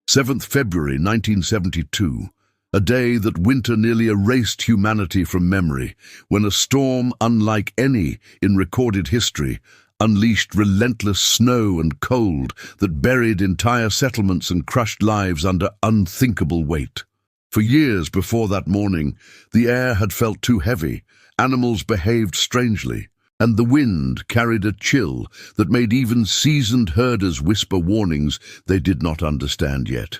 7th February 1972, a day that winter nearly erased humanity from memory, when a storm unlike any in recorded history unleashed relentless snow and cold that buried entire settlements and crushed lives under unthinkable weight. For years before that morning, the air had felt too heavy, animals behaved strangely, and the wind carried a chill that made even seasoned herders whisper warnings they did not understand yet.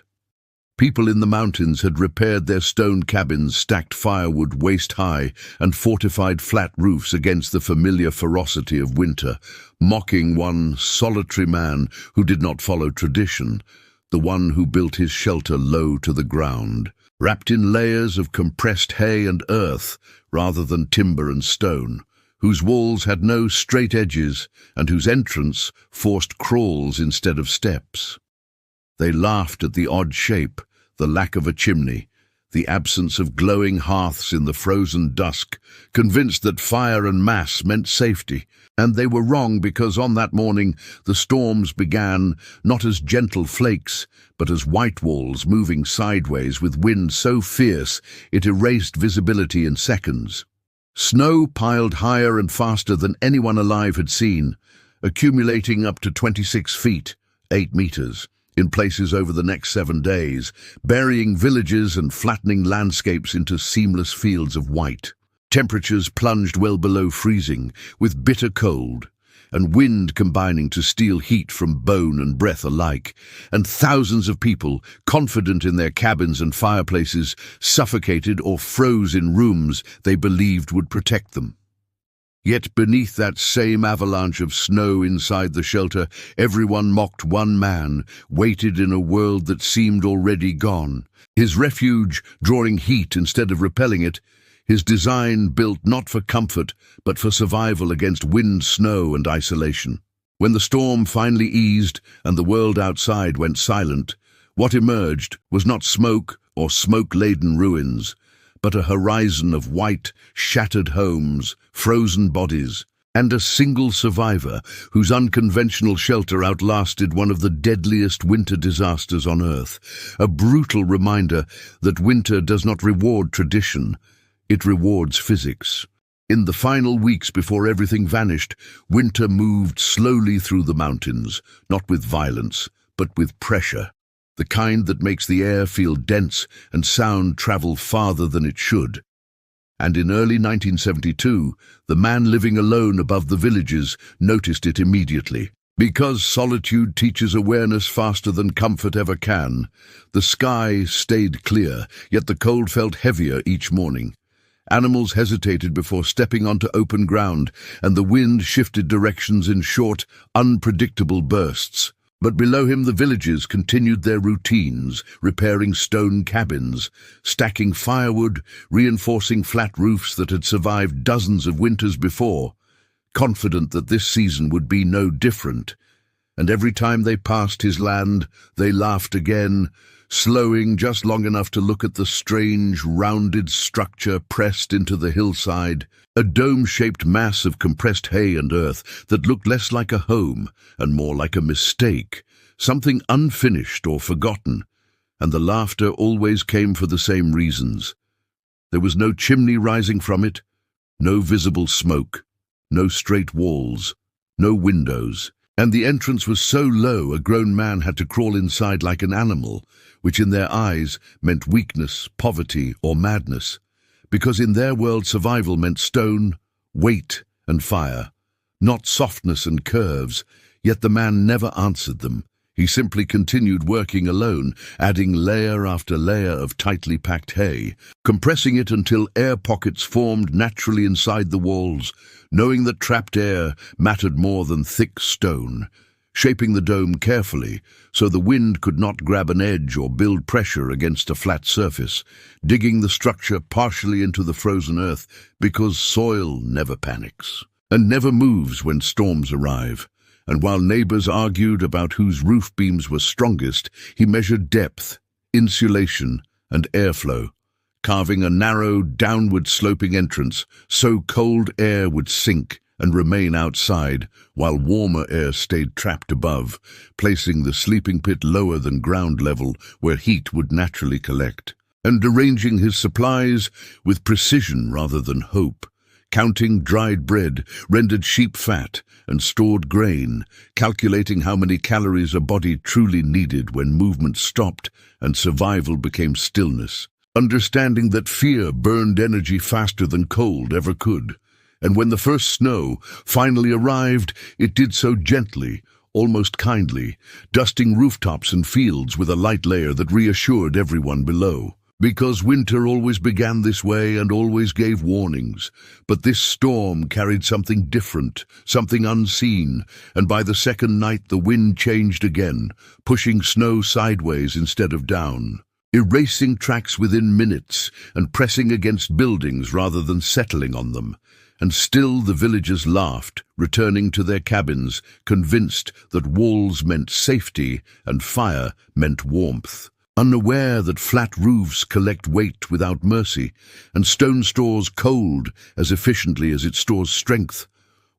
People in the mountains had repaired their stone cabins, stacked firewood waist-high, and fortified flat roofs against the familiar ferocity of winter, mocking one solitary man who did not follow tradition, the one who built his shelter low to the ground, wrapped in layers of compressed hay and earth rather than timber and stone, whose walls had no straight edges and whose entrance forced crawls instead of steps. They laughed at the odd shape, the lack of a chimney, the absence of glowing hearths in the frozen dusk, convinced that fire and mass meant safety. And they were wrong, because on that morning the storms began not as gentle flakes, but as white walls moving sideways with wind so fierce it erased visibility in seconds. Snow piled higher and faster than anyone alive had seen, accumulating up to 26 feet, 8 meters, in places over the next 7 days, burying villages and flattening landscapes into seamless fields of white. Temperatures plunged well below freezing, with bitter cold, and wind combining to steal heat from bone and breath alike, and thousands of people, confident in their cabins and fireplaces, suffocated or froze in rooms they believed would protect them. Yet beneath that same avalanche of snow inside the shelter, everyone mocked one man, waited in a world that seemed already gone. His refuge drawing heat instead of repelling it, his design built not for comfort, but for survival against wind, snow, and isolation. When the storm finally eased and the world outside went silent, what emerged was not smoke or smoke-laden ruins, but a horizon of white, shattered homes, frozen bodies, and a single survivor whose unconventional shelter outlasted one of the deadliest winter disasters on Earth. A brutal reminder that winter does not reward tradition, it rewards physics. In the final weeks before everything vanished, winter moved slowly through the mountains, not with violence, but with pressure, the kind that makes the air feel dense and sound travel farther than it should. And in early 1972, the man living alone above the villages noticed it immediately. Because solitude teaches awareness faster than comfort ever can, the sky stayed clear, yet the cold felt heavier each morning. Animals hesitated before stepping onto open ground, and the wind shifted directions in short, unpredictable bursts. But below him the villages continued their routines, repairing stone cabins, stacking firewood, reinforcing flat roofs that had survived dozens of winters before, confident that this season would be no different. And every time they passed his land, they laughed again, slowing just long enough to look at the strange, rounded structure pressed into the hillside, a dome-shaped mass of compressed hay and earth that looked less like a home and more like a mistake, something unfinished or forgotten, and the laughter always came for the same reasons. There was no chimney rising from it, no visible smoke, no straight walls, no windows, and the entrance was so low a grown man had to crawl inside like an animal, which in their eyes meant weakness, poverty, or madness, because in their world survival meant stone, weight, and fire, not softness and curves. Yet the man never answered them. He simply continued working alone, adding layer after layer of tightly packed hay, compressing it until air pockets formed naturally inside the walls, knowing that trapped air mattered more than thick stone, shaping the dome carefully so the wind could not grab an edge or build pressure against a flat surface, digging the structure partially into the frozen earth because soil never panics and never moves when storms arrive. And while neighbors argued about whose roof beams were strongest, he measured depth, insulation, and airflow, carving a narrow, downward-sloping entrance so cold air would sink and remain outside while warmer air stayed trapped above, placing the sleeping pit lower than ground level where heat would naturally collect, and arranging his supplies with precision rather than hope, counting dried bread, rendered sheep fat, and stored grain, calculating how many calories a body truly needed when movement stopped and survival became stillness, understanding that fear burned energy faster than cold ever could. And when the first snow finally arrived, it did so gently, almost kindly, dusting rooftops and fields with a light layer that reassured everyone below. Because winter always began this way and always gave warnings. But this storm carried something different, something unseen, and by the second night the wind changed again, pushing snow sideways instead of down, erasing tracks within minutes and pressing against buildings rather than settling on them. And still the villagers laughed, returning to their cabins, convinced that walls meant safety and fire meant warmth, unaware that flat roofs collect weight without mercy, and stone stores cold as efficiently as it stores strength,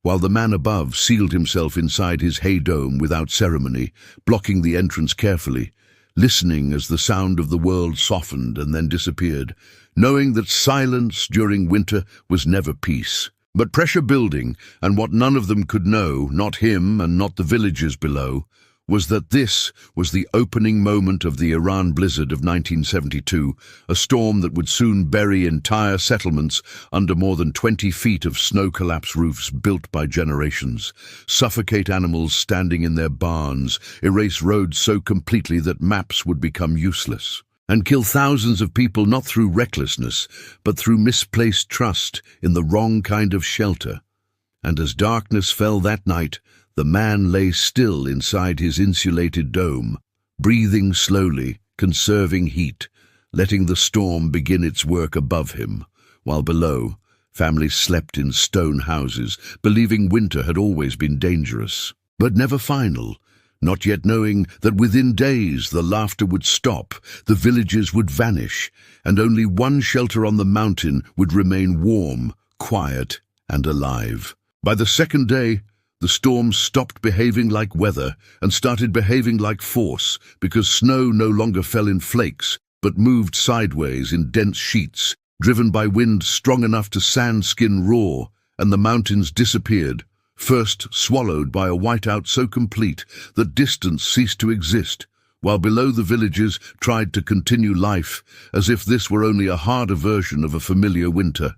while the man above sealed himself inside his hay dome without ceremony, blocking the entrance carefully, listening as the sound of the world softened and then disappeared, knowing that silence during winter was never peace, but pressure building, and what none of them could know, not him and not the villagers below, was that this was the opening moment of the Iran blizzard of 1972, a storm that would soon bury entire settlements under more than 20 feet of snow-collapse roofs built by generations, suffocate animals standing in their barns, erase roads so completely that maps would become useless, and kill thousands of people not through recklessness, but through misplaced trust in the wrong kind of shelter. And as darkness fell that night, the man lay still inside his insulated dome, breathing slowly, conserving heat, letting the storm begin its work above him, while below, families slept in stone houses, believing winter had always been dangerous, but never final, not yet knowing that within days the laughter would stop, the villages would vanish, and only one shelter on the mountain would remain warm, quiet, and alive. By the second day, the storm stopped behaving like weather and started behaving like force, because snow no longer fell in flakes, but moved sideways in dense sheets, driven by wind strong enough to sand-skin raw, and the mountains disappeared, first swallowed by a whiteout so complete that distance ceased to exist, while below the villages tried to continue life as if this were only a harder version of a familiar winter.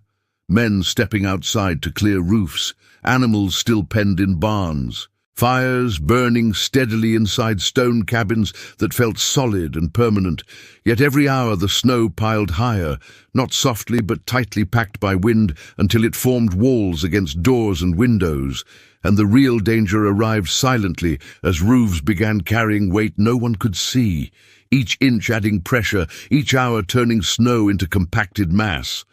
Men stepping outside to clear roofs, animals still penned in barns, fires burning steadily inside stone cabins that felt solid and permanent, yet every hour the snow piled higher, not softly but tightly packed by wind until it formed walls against doors and windows, and the real danger arrived silently as roofs began carrying weight no one could see, each inch adding pressure, each hour turning snow into compacted mass.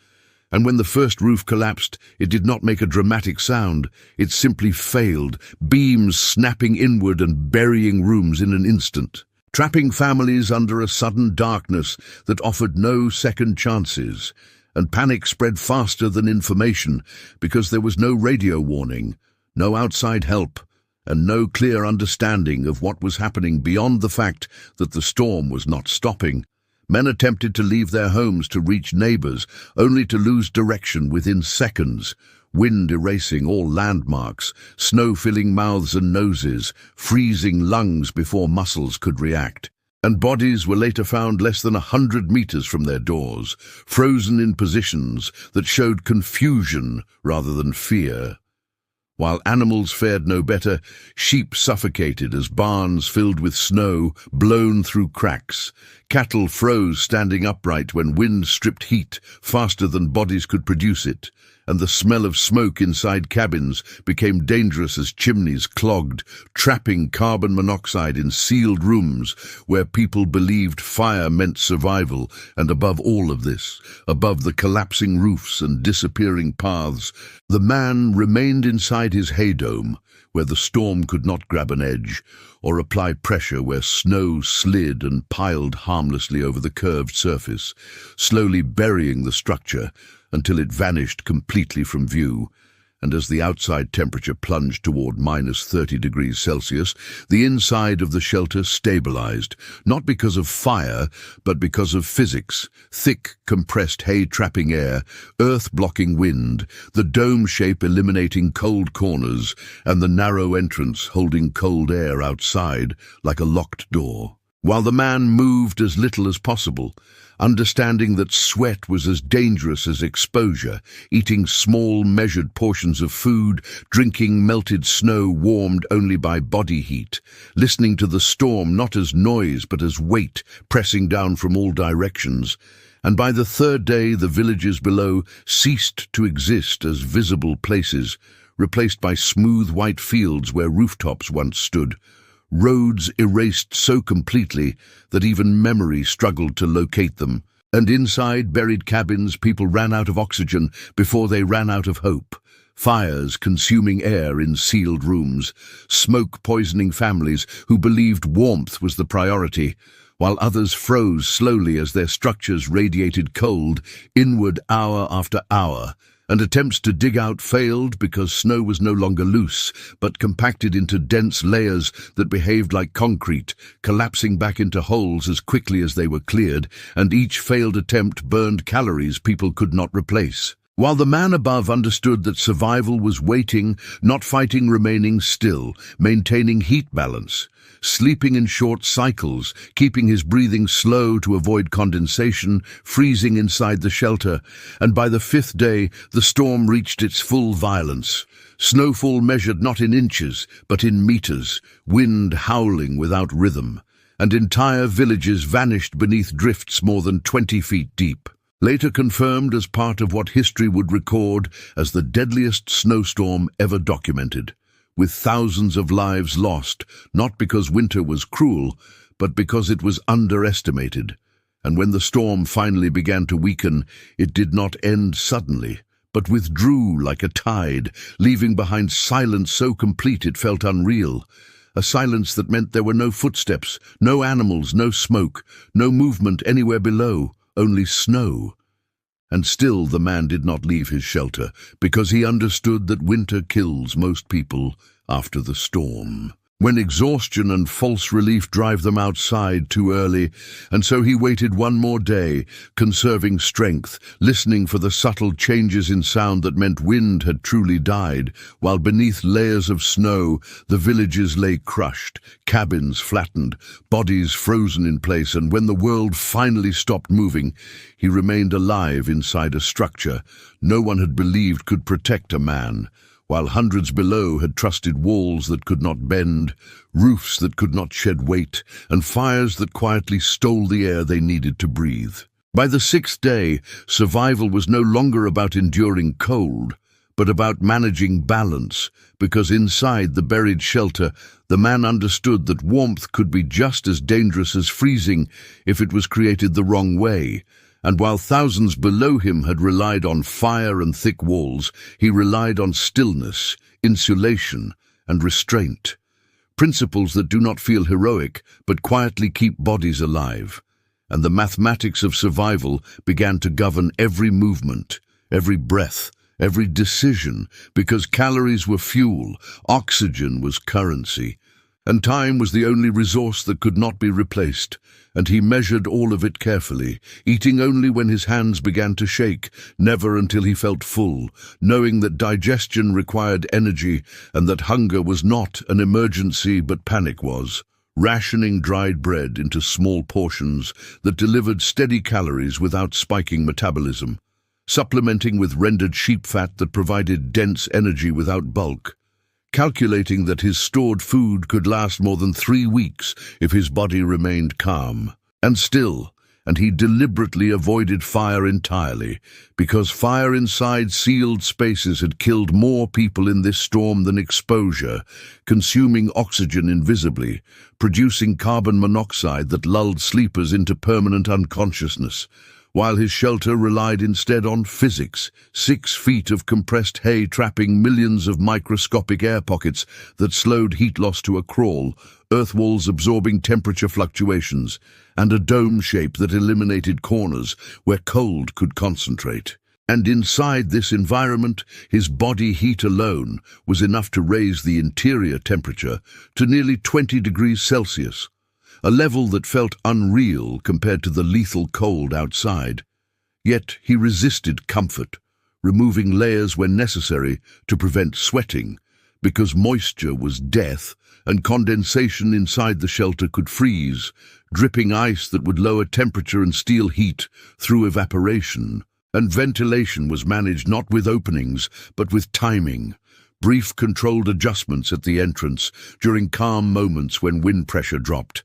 And when the first roof collapsed, it did not make a dramatic sound. It simply failed, beams snapping inward and burying rooms in an instant, trapping families under a sudden darkness that offered no second chances. And panic spread faster than information, because there was no radio warning, no outside help, and no clear understanding of what was happening beyond the fact that the storm was not stopping. Men attempted to leave their homes to reach neighbors, only to lose direction within seconds, wind erasing all landmarks, snow filling mouths and noses, freezing lungs before muscles could react. And bodies were later found less than 100 meters from their doors, frozen in positions that showed confusion rather than fear. While animals fared no better, sheep suffocated as barns filled with snow, blown through cracks. Cattle froze standing upright when wind stripped heat faster than bodies could produce it, and the smell of smoke inside cabins became dangerous as chimneys clogged, trapping carbon monoxide in sealed rooms where people believed fire meant survival. And above all of this, above the collapsing roofs and disappearing paths, the man remained inside his hay dome, where the storm could not grab an edge, or apply pressure where snow slid and piled harmlessly over the curved surface, slowly burying the structure until it vanished completely from view, and as the outside temperature plunged toward -30 degrees Celsius, the inside of the shelter stabilized, not because of fire, but because of physics: thick, compressed hay-trapping air, earth-blocking wind, the dome shape eliminating cold corners, and the narrow entrance holding cold air outside like a locked door. While the man moved as little as possible, understanding that sweat was as dangerous as exposure, eating small, measured portions of food, drinking melted snow warmed only by body heat, listening to the storm not as noise but as weight pressing down from all directions. And by the third day, the villages below ceased to exist as visible places, replaced by smooth white fields where rooftops once stood, roads erased so completely that even memory struggled to locate them, and inside buried cabins people ran out of oxygen before they ran out of hope. Fires consuming air in sealed rooms, smoke poisoning families who believed warmth was the priority, while others froze slowly as their structures radiated cold inward hour after hour, and attempts to dig out failed because snow was no longer loose, but compacted into dense layers that behaved like concrete, collapsing back into holes as quickly as they were cleared, and each failed attempt burned calories people could not replace. While the man above understood that survival was waiting, not fighting, remaining still, maintaining heat balance, sleeping in short cycles, keeping his breathing slow to avoid condensation, freezing inside the shelter, and by the fifth day the storm reached its full violence. Snowfall measured not in inches, but in meters, wind howling without rhythm, and entire villages vanished beneath drifts more than 20 feet deep. Later confirmed as part of what history would record as the deadliest snowstorm ever documented, with thousands of lives lost, not because winter was cruel, but because it was underestimated. And when the storm finally began to weaken, it did not end suddenly, but withdrew like a tide, leaving behind silence so complete it felt unreal. A silence that meant there were no footsteps, no animals, no smoke, no movement anywhere below, only snow. And still the man did not leave his shelter, because he understood that winter kills most people after the storm, when exhaustion and false relief drive them outside too early. And so he waited one more day, conserving strength, listening for the subtle changes in sound that meant wind had truly died, while beneath layers of snow the villages lay crushed, cabins flattened, bodies frozen in place. And when the world finally stopped moving, he remained alive inside a structure no one had believed could protect a man, while hundreds below had trusted walls that could not bend, roofs that could not shed weight, and fires that quietly stole the air they needed to breathe. By the sixth day, survival was no longer about enduring cold, but about managing balance, because inside the buried shelter, the man understood that warmth could be just as dangerous as freezing if it was created the wrong way. And while thousands below him had relied on fire and thick walls, he relied on stillness, insulation, and restraint. Principles that do not feel heroic, but quietly keep bodies alive. And the mathematics of survival began to govern every movement, every breath, every decision, because calories were fuel, oxygen was currency, and time was the only resource that could not be replaced. And he measured all of it carefully, eating only when his hands began to shake, never until he felt full, knowing that digestion required energy and that hunger was not an emergency but panic was. Rationing dried bread into small portions that delivered steady calories without spiking metabolism, supplementing with rendered sheep fat that provided dense energy without bulk, calculating that his stored food could last more than 3 weeks if his body remained calm and still, and he deliberately avoided fire entirely, because fire inside sealed spaces had killed more people in this storm than exposure, consuming oxygen invisibly, producing carbon monoxide that lulled sleepers into permanent unconsciousness, while his shelter relied instead on physics, 6 feet of compressed hay trapping millions of microscopic air pockets that slowed heat loss to a crawl, earth walls absorbing temperature fluctuations, and a dome shape that eliminated corners where cold could concentrate. And inside this environment, his body heat alone was enough to raise the interior temperature to nearly 20 degrees Celsius, a level that felt unreal compared to the lethal cold outside. Yet he resisted comfort, removing layers when necessary to prevent sweating, because moisture was death and condensation inside the shelter could freeze, dripping ice that would lower temperature and steal heat through evaporation. And ventilation was managed not with openings, but with timing, brief controlled adjustments at the entrance during calm moments when wind pressure dropped,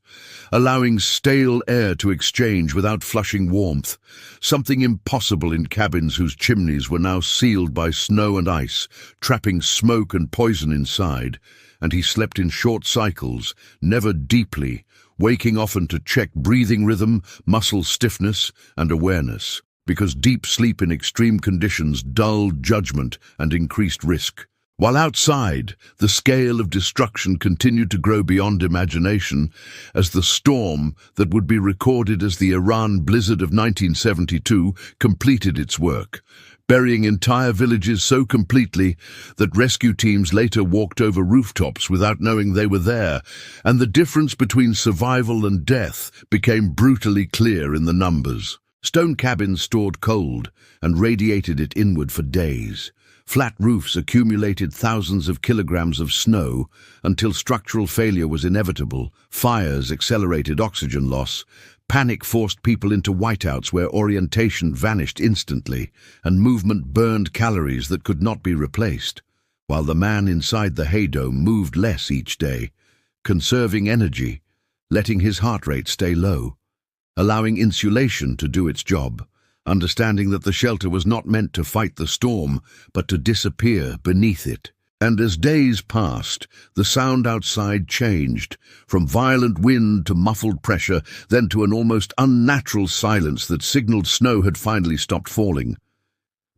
allowing stale air to exchange without flushing warmth, something impossible in cabins whose chimneys were now sealed by snow and ice, trapping smoke and poison inside. And he slept in short cycles, never deeply, waking often to check breathing rhythm, muscle stiffness, and awareness, because deep sleep in extreme conditions dulled judgment and increased risk. While outside, the scale of destruction continued to grow beyond imagination as the storm that would be recorded as the Iran blizzard of 1972 completed its work, burying entire villages so completely that rescue teams later walked over rooftops without knowing they were there, and the difference between survival and death became brutally clear in the numbers. Stone cabins stored cold and radiated it inward for days. Flat roofs accumulated thousands of kilograms of snow until structural failure was inevitable. Fires accelerated oxygen loss. Panic forced people into whiteouts where orientation vanished instantly, and movement burned calories that could not be replaced, while the man inside the hay dome moved less each day, conserving energy, letting his heart rate stay low, allowing insulation to do its job, understanding that the shelter was not meant to fight the storm, but to disappear beneath it. And as days passed, the sound outside changed, from violent wind to muffled pressure, then to an almost unnatural silence that signaled snow had finally stopped falling.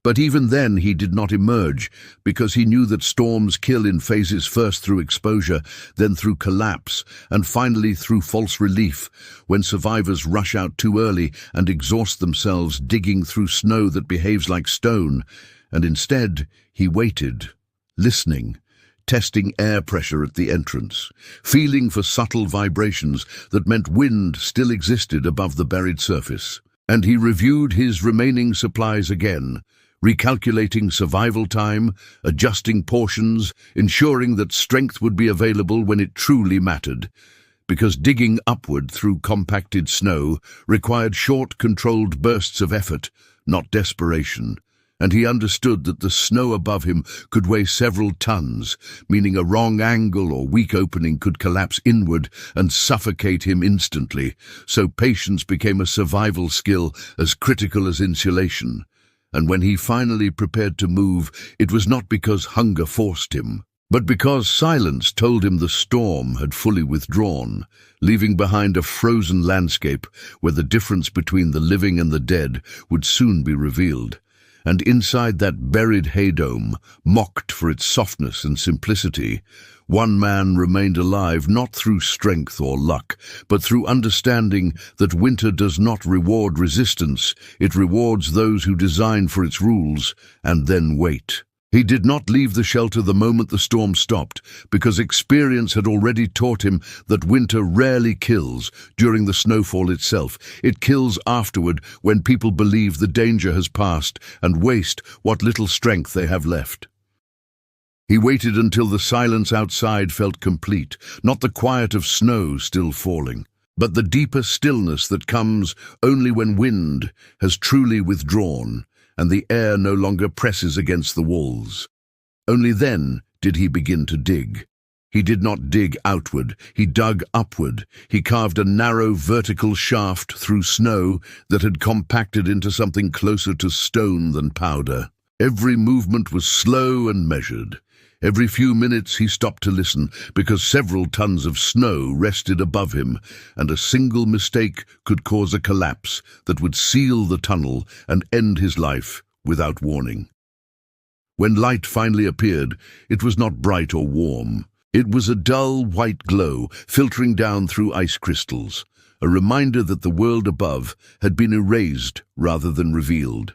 But even then he did not emerge, because he knew that storms kill in phases, first through exposure, then through collapse, and finally through false relief, when survivors rush out too early and exhaust themselves digging through snow that behaves like stone. And instead, he waited, listening, testing air pressure at the entrance, feeling for subtle vibrations that meant wind still existed above the buried surface. And he reviewed his remaining supplies again, recalculating survival time, adjusting portions, ensuring that strength would be available when it truly mattered, because digging upward through compacted snow required short, controlled bursts of effort, not desperation. And he understood that the snow above him could weigh several tons, meaning a wrong angle or weak opening could collapse inward and suffocate him instantly, so patience became a survival skill as critical as insulation. And when he finally prepared to move, it was not because hunger forced him, but because silence told him the storm had fully withdrawn, leaving behind a frozen landscape where the difference between the living and the dead would soon be revealed. And inside that buried hay dome, mocked for its softness and simplicity, one man remained alive not through strength or luck, but through understanding that winter does not reward resistance, it rewards those who design for its rules and then wait. He did not leave the shelter the moment the storm stopped, because experience had already taught him that winter rarely kills during the snowfall itself. It kills afterward, when people believe the danger has passed and waste what little strength they have left. He waited until the silence outside felt complete, not the quiet of snow still falling, but the deeper stillness that comes only when wind has truly withdrawn and the air no longer presses against the walls. Only then did he begin to dig. He did not dig outward, he dug upward. He carved a narrow vertical shaft through snow that had compacted into something closer to stone than powder. Every movement was slow and measured. Every few minutes he stopped to listen, because several tons of snow rested above him, and a single mistake could cause a collapse that would seal the tunnel and end his life without warning. When light finally appeared, it was not bright or warm. It was a dull white glow filtering down through ice crystals, a reminder that the world above had been erased rather than revealed.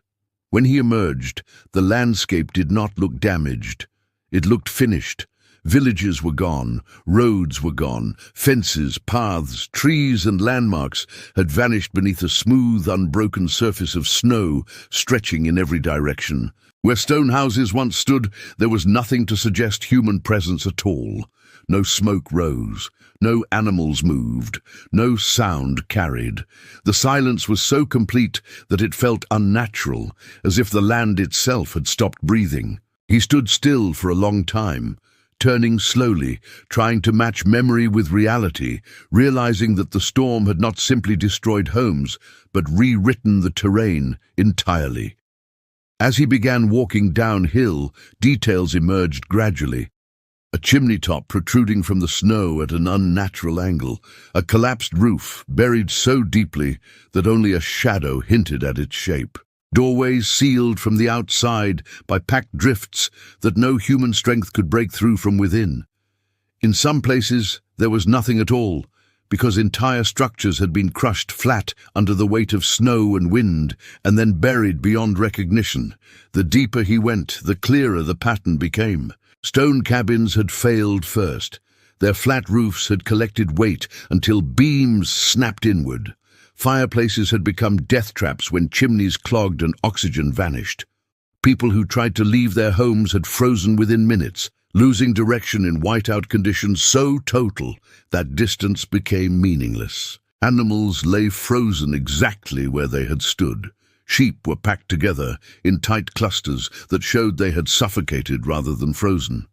When he emerged, the landscape did not look damaged. It looked finished. Villages were gone, roads were gone, fences, paths, trees and landmarks had vanished beneath a smooth, unbroken surface of snow stretching in every direction. Where stone houses once stood, there was nothing to suggest human presence at all. No smoke rose, no animals moved, no sound carried. The silence was so complete that it felt unnatural, as if the land itself had stopped breathing. He stood still for a long time, turning slowly, trying to match memory with reality, realizing that the storm had not simply destroyed homes, but rewritten the terrain entirely. As he began walking downhill, details emerged gradually. A chimney top protruding from the snow at an unnatural angle, a collapsed roof buried so deeply that only a shadow hinted at its shape. Doorways sealed from the outside by packed drifts that no human strength could break through from within. In some places, there was nothing at all, because entire structures had been crushed flat under the weight of snow and wind, and then buried beyond recognition. The deeper he went, the clearer the pattern became. Stone cabins had failed first. Their flat roofs had collected weight until beams snapped inward. Fireplaces had become death traps when chimneys clogged and oxygen vanished. People who tried to leave their homes had frozen within minutes, losing direction in whiteout conditions so total that distance became meaningless. Animals lay frozen exactly where they had stood. Sheep were packed together in tight clusters that showed they had suffocated rather than frozen.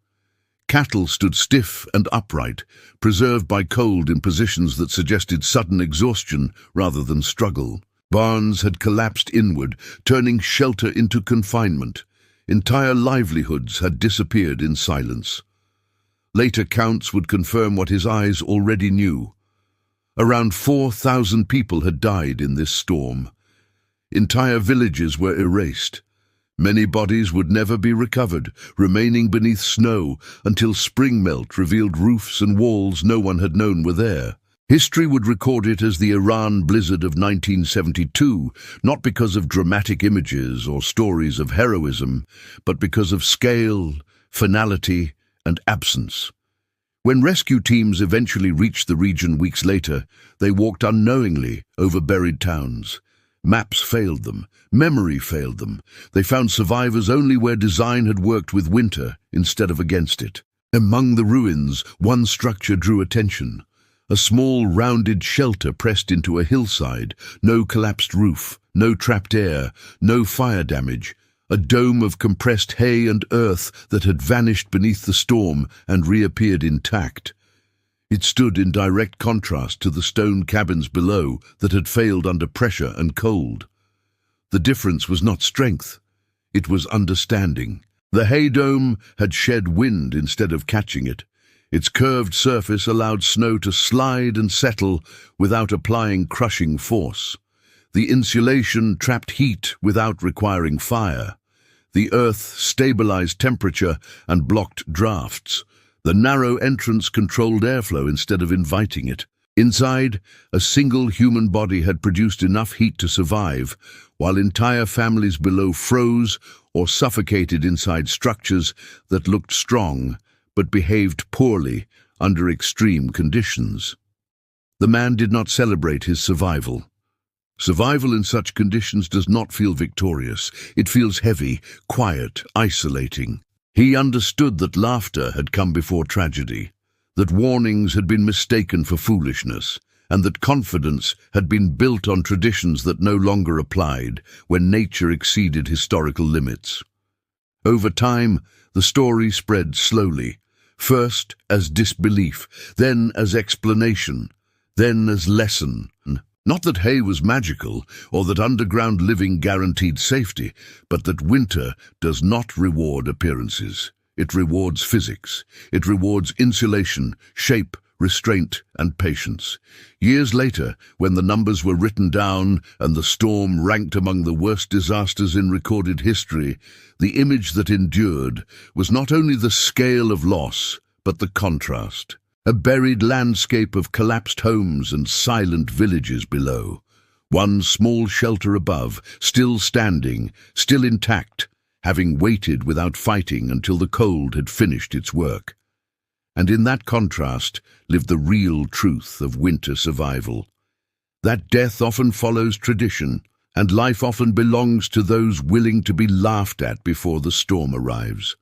Cattle stood stiff and upright, preserved by cold in positions that suggested sudden exhaustion rather than struggle. Barns had collapsed inward, turning shelter into confinement. Entire livelihoods had disappeared in silence. Later counts would confirm what his eyes already knew. Around 4,000 people had died in this storm. Entire villages were erased. Many bodies would never be recovered, remaining beneath snow until spring melt revealed roofs and walls no one had known were there. History would record it as the Iran blizzard of 1972, not because of dramatic images or stories of heroism, but because of scale, finality, and absence. When rescue teams eventually reached the region weeks later, they walked unknowingly over buried towns. Maps failed them. Memory failed them. They found survivors only where design had worked with winter instead of against it. Among the ruins, one structure drew attention. A small, rounded shelter pressed into a hillside, no collapsed roof, no trapped air, no fire damage, a dome of compressed hay and earth that had vanished beneath the storm and reappeared intact. It stood in direct contrast to the stone cabins below that had failed under pressure and cold. The difference was not strength, it was understanding. The hay dome had shed wind instead of catching it. Its curved surface allowed snow to slide and settle without applying crushing force. The insulation trapped heat without requiring fire. The earth stabilized temperature and blocked drafts. The narrow entrance controlled airflow instead of inviting it. Inside, a single human body had produced enough heat to survive, while entire families below froze or suffocated inside structures that looked strong but behaved poorly under extreme conditions. The man did not celebrate his survival. Survival in such conditions does not feel victorious. It feels heavy, quiet, isolating. He understood that laughter had come before tragedy, that warnings had been mistaken for foolishness, and that confidence had been built on traditions that no longer applied when nature exceeded historical limits. Over time, the story spread slowly, first as disbelief, then as explanation, then as lesson. Not that hay was magical, or that underground living guaranteed safety, but that winter does not reward appearances. It rewards physics. It rewards insulation, shape, restraint, and patience. Years later, when the numbers were written down and the storm ranked among the worst disasters in recorded history, the image that endured was not only the scale of loss, but the contrast. A buried landscape of collapsed homes and silent villages below. One small shelter above, still standing, still intact, having waited without fighting until the cold had finished its work. And in that contrast lived the real truth of winter survival. That death often follows tradition, and life often belongs to those willing to be laughed at before the storm arrives.